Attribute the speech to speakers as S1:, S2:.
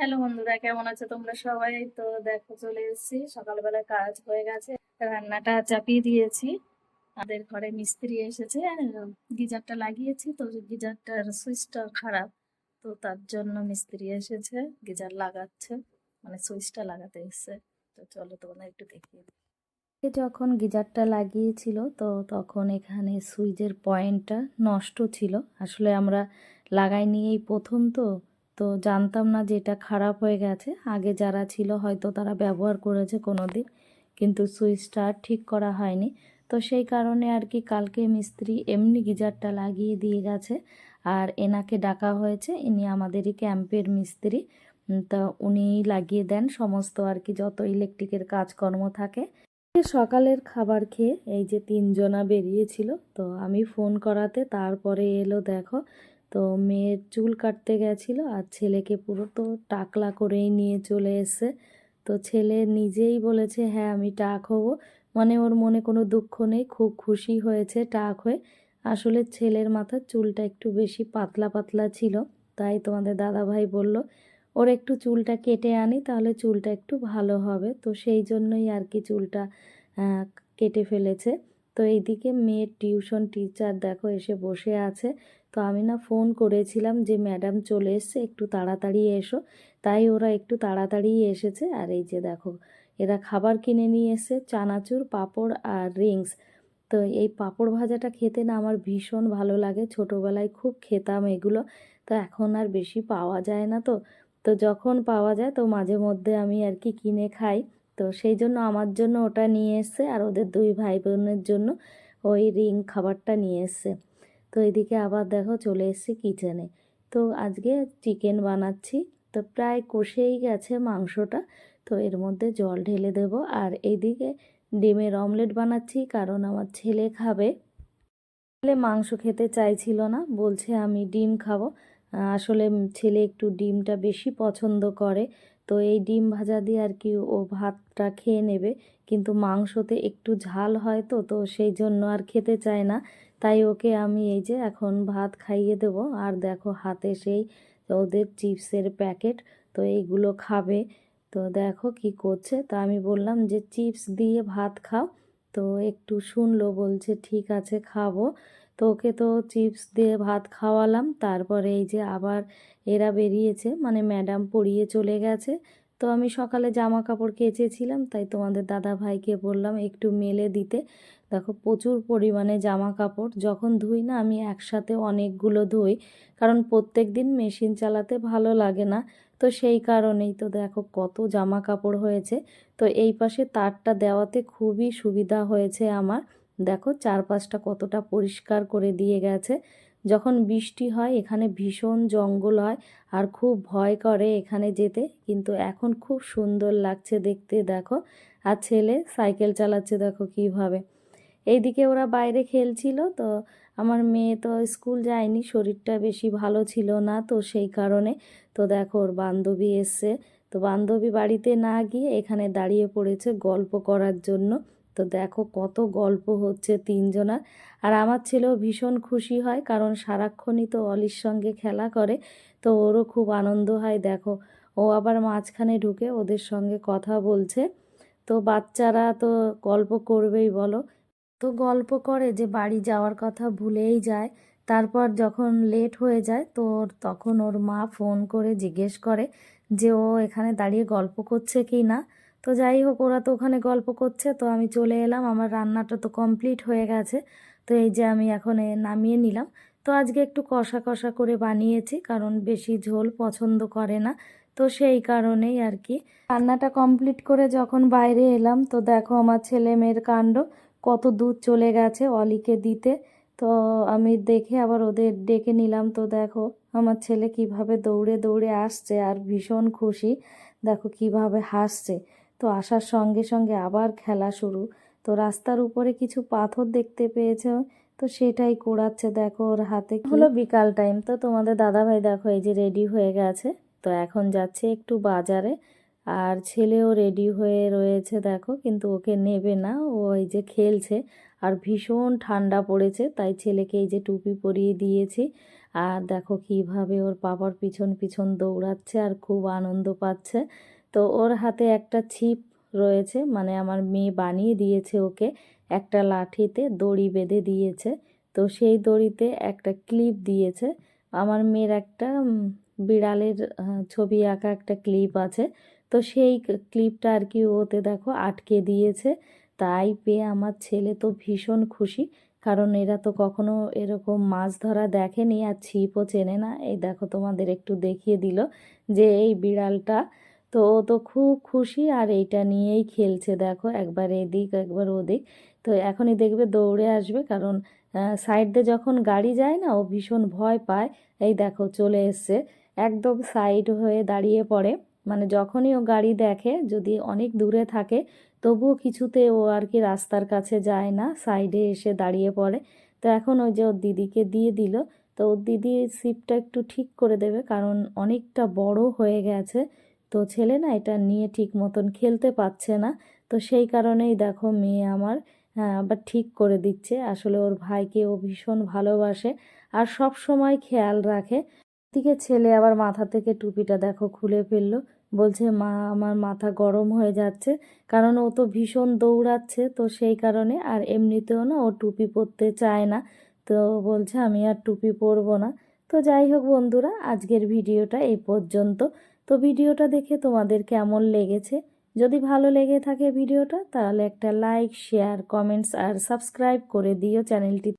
S1: Hello বন্ধুরা, কেমন আছো তোমরা সবাই? তো দেখো, চলে এসেছি, সকালবেলা কাজ হয়ে গেছে, রান্নাটা চাপিয়ে দিয়েছি। আমাদের ঘরে মিস্ত্রি এসেছে, গিজারটা লাগিয়েছি, তো গিজারটার সুইচটা খারাপ, তো তার জন্য মিস্ত্রি এসেছে, গিজার লাগাচ্ছে, মানে সুইচটা লাগাতে এসেছে। তো চলো তোমাদের একটু দেখিয়ে দিই। যখন গিজারটা লাগিয়েছিল তো তখন এখানে সুইচের পয়েন্টটা নষ্ট ছিল। আসলে আমরা লাগাইনি এই প্রথম, তো তো জানতাম না যে এটা খারাপ হয়ে গেছে। আগে যারা ছিল হয়তো তারা ব্যবহার করেছে কোনো দিন, কিন্তু সুইচটা আর ঠিক করা হয়নি। তো সেই কারণে আর কি কালকে মিস্ত্রি এমনি গিজারটা লাগিয়ে দিয়ে গেছে, আর এনাকে ডাকা হয়েছে। ইনি আমাদেরই ক্যাম্পের মিস্ত্রি। তা উনি লাগিয়ে দেন সমস্ত আর কি যত ইলেকট্রিকের কাজকর্ম থাকে। সকালের খাবার খেয়ে এই যে তিনজনা বেরিয়েছিল, তো আমি ফোন করাতে তারপরে এলো। দেখো, তো মেয়ের চুল কাটতে গেছিল আর ছেলেকে পুরো তো টাকলা করেই নিয়ে চলে এসে। তো ছেলে নিজেই বলেছে হ্যাঁ আমি টাক হব, মানে ওর মনে কোনো দুঃখ নেই, খুব খুশি হয়েছে টাক হয়ে। আসলে ছেলের মাথার চুলটা একটু বেশি পাতলা পাতলা ছিল, তাই তোমাদের দাদাভাই বলল ওর একটু চুলটা কেটে আনি, তাহলে চুলটা একটু ভালো হবে। তো সেই জন্যই আর কি চুলটা আহ, কেটে ফেলেছে। তো এইদিকে মেয়ের টিউশন টিচার দেখো এসে বসে আছে। তো আমি না ফোন করেছিলাম যে ম্যাডাম চলে এসছে, একটু তাড়াতাড়ি এসো, তাই ওরা একটু তাড়াতাড়ি এসেছে। আর এই যে দেখো, এরা খাবার কিনে নিয়ে এসে চানাচুর, পাঁপড় আর রিংস। তো এই পাঁপড় ভাজাটা খেতে না আমার ভীষণ ভালো লাগে, ছোটোবেলায় খুব খেতাম এগুলো। তো এখন আর বেশি পাওয়া যায় না, তো তো যখন পাওয়া যায় তো মাঝে মধ্যে আমি আর কি কিনে খাই। তো সেই জন্য আমার জন্য ওটা নিয়ে এসছে, আর ওদের দুই ভাই বোনের জন্য ওই রিং খাবারটা নিয়ে এসছে। তো এদিকে আবার দেখো চলে এসেছি কিচেনে। তো আজকে চিকেন বানাচ্ছি, তো প্রায় কষেই গেছে মাংসটা। তো এর মধ্যে জল ঢেলে দেব, আর এইদিকে ডিমের অমলেট বানাচ্ছি, কারণ আমার ছেলে খাবে। ছেলে মাংস খেতে চাইছিল না, বলছে আমি ডিম খাবো। আসলে ছেলে একটু ডিমটা বেশি পছন্দ করে। তো এই ডিম ভাজা দিয়ে আর কি ও ভাতটা খেয়ে নেবে, কিন্তু মাংসতে একটু ঝাল হয়, তো তো সেই জন্য আর খেতে চায় না। তাই ওকে আমি এই যে এখন ভাত খাইয়ে দেব। আর দেখো হাতে সেই ওদের চিপসের প্যাকেট, তো এইগুলো খাবে। তো দেখো কি করছে, তা আমি বললাম যে চিপস দিয়ে ভাত খাও। তো একটু শুনলো, বলছে ঠিক আছে খাবো। তো ওকে তো চিপস দিয়ে ভাত খাওয়ালাম, তারপরে এই যে আবার এরা বেরিয়েছে, মানে ম্যাডাম পড়িয়ে চলে গেছে। তো আমি সকালে জামা কাপড় কেচেছিলাম, তাই তোমাদের দাদা ভাইকে বললাম একটু মেলে দিতে। দেখো প্রচুর পরিমাণে জামা কাপড়, যখন ধুই না আমি একসাথে অনেকগুলো ধুই, কারণ প্রত্যেক দিন মেশিন চালাতে ভালো লাগে না। তো সেই কারণেই তো দেখো কত জামা কাপড় হয়েছে। তো এই পাশে তারটা দেওয়াতে খুবই সুবিধা হয়েছে আমার। দেখো চারপাশটা কতটা পরিষ্কার করে দিয়ে গেছে। যখন বৃষ্টি হয় এখানে ভীষণ জঙ্গল হয়, আর খুব ভয় করে এখানে যেতে, কিন্তু এখন খুব সুন্দর লাগছে দেখতে। দেখো, আর ছেলে সাইকেল চালাচ্ছে দেখো কিভাবে। এইদিকে ওরা বাইরে খেলছিল। তো আমার মেয়ে তো স্কুল যায়নি, শরীরটা বেশি ভালো ছিল না, তো সেই কারণে। তো দেখো ওর বান্ধবী এসছে, তো বান্ধবী বাড়িতে না গিয়ে এখানে দাঁড়িয়ে পড়েছে গল্প করার জন্য। তো দেখো কত গল্প হচ্ছে তিনজনার। আর আমার ছেলেও ভীষণ খুশি হয়, কারণ সারাক্ষণই তো অলির সঙ্গে খেলা করে, তো ওরও খুব আনন্দ হয়। দেখো ও আবার মাঝখানে ঢুকে ওদের সঙ্গে কথা বলছে। তো বাচ্চারা তো গল্প করবেই বলো। তো গল্প করে যে বাড়ি যাওয়ার কথা ভুলেই যায়। তারপর যখন লেট হয়ে যায় তো তখন ওর মা ফোন করে জিজ্ঞেস করে যে ও এখানে দাঁড়িয়ে গল্প করছে কি না। তো যাই হোক, ওরা তো ওখানে গল্প করছে, তো আমি চলে এলাম, আমার রান্নাটা তো কমপ্লিট হয়ে গেছে। তো এই যে আমি এখন নামিয়ে নিলাম। তো আজকে একটু কষা কষা করে বানিয়েছি, কারণ বেশি ঝোল পছন্দ করে না। তো সেই কারণেই আর কি রান্নাটা কমপ্লিট করে যখন বাইরে এলাম, তো দেখো আমার ছেলে মেয়ের কাণ্ড, কত দূর চলে গেছে অলিকে দিতে। তো আমি দেখে আবার ওদের ডেকে নিলাম। তো দেখো আমার ছেলে কিভাবে দৌড়ে দৌড়ে আসছে, আর ভীষণ খুশি, দেখো কিভাবে হাসছে। তো আসার সঙ্গে সঙ্গে আবার খেলা শুরু। তো রাস্তার উপরে কিছু পাথর দেখতে পেয়েছে, তো সেটাই কুড়াচ্ছে। দেখো ওর হাতে হলো বিকাল টাইম। তো তোমাদের দাদাভাই দেখো এই যে রেডি হয়ে গেছে, তো এখন যাচ্ছে একটু বাজারে। আর ছেলেও রেডি হয়ে রয়েছে দেখো, কিন্তু ওকে নেবে না, ও এই যে খেলছে। আর ভীষণ ঠান্ডা পড়েছে, তাই ছেলেকে এই যে টুপি পরিয়ে দিয়েছি।
S2: আর দেখো কিভাবে ওর বাবার পিছন পিছন দৌড়াচ্ছে আর খুব আনন্দ পাচ্ছে। তো ওর হাতে একটা ছিপ রয়েছে, মানে আমার মেয়ে বানিয়ে দিয়েছে ওকে, একটা লাঠিতে দড়ি বেঁধে দিয়েছে। তো সেই দড়িতে একটা ক্লিপ দিয়েছে। আমার মেয়ের একটা বিড়ালের ছবি আঁকা একটা ক্লিপ আছে। তো সেই ক্লিপটা আর কি ওতে দেখো আটকে দিয়েছে। তাই পেয়ে আমার ছেলে তো ভীষণ খুশি, কারণ এরা তো কখনো এরকম মাছ ধরা দেখেনি আর ছিপও চেনে না। এই দেখো তোমাদের একটু দেখিয়ে দিল যে এই বিড়ালটা, তো ও তো খুব খুশি আর এইটা নিয়েই খেলছে। দেখো একবার এদিক একবার ওদিক। তো এখনই দেখবে দৌড়ে আসবে, কারণ সাইড দিয়ে যখন গাড়ি যায় না ও ভীষণ ভয় পায়। এই দেখো চলে এসছে, একদম সাইড হয়ে দাঁড়িয়ে পড়ে। মানে যখনই ও গাড়ি দেখে, যদি অনেক দূরে থাকে তবুও কিছুতে ও আর কি রাস্তার কাছে যায় না, সাইডে এসে দাঁড়িয়ে পড়ে। তো এখন ওই যে ওর দিদিকে দিয়ে দিল, তো ওর দিদি সিটটা একটু ঠিক করে দেবে, কারণ অনেকটা বড় হয়ে গেছে। তো ছেলে না এটা নিয়ে ঠিক মতন খেলতে পারছে না। তো সেই কারণেই দেখো মেয়ে আমার আবার ঠিক করে দিচ্ছে। আসলে ওর ভাইকে ও ভীষণ ভালোবাসে আর সব সময় খেয়াল রাখে। দিকে ছেলে আবার মাথা থেকে টুপিটা দেখো খুলে ফেললো, বলছে মা আমার মাথা গরম হয়ে যাচ্ছে, কারণ ও তো ভীষণ দৌড়াচ্ছে। তো সেই কারণে আর এমনিতেও না ও টুপি পরতে চায় না। তো বলছে আমি আর টুপি পরবো না। তো যাই হোক বন্ধুরা, আজকের ভিডিওটা এই পর্যন্ত। তো ভিডিওটা দেখে তোমাদের কেমন লেগেছে? যদি ভালো লেগে থাকে ভিডিওটা, তাহলে একটা লাইক, শেয়ার, কমেন্টস আর সাবস্ক্রাইব করে দিও চ্যানেলটি।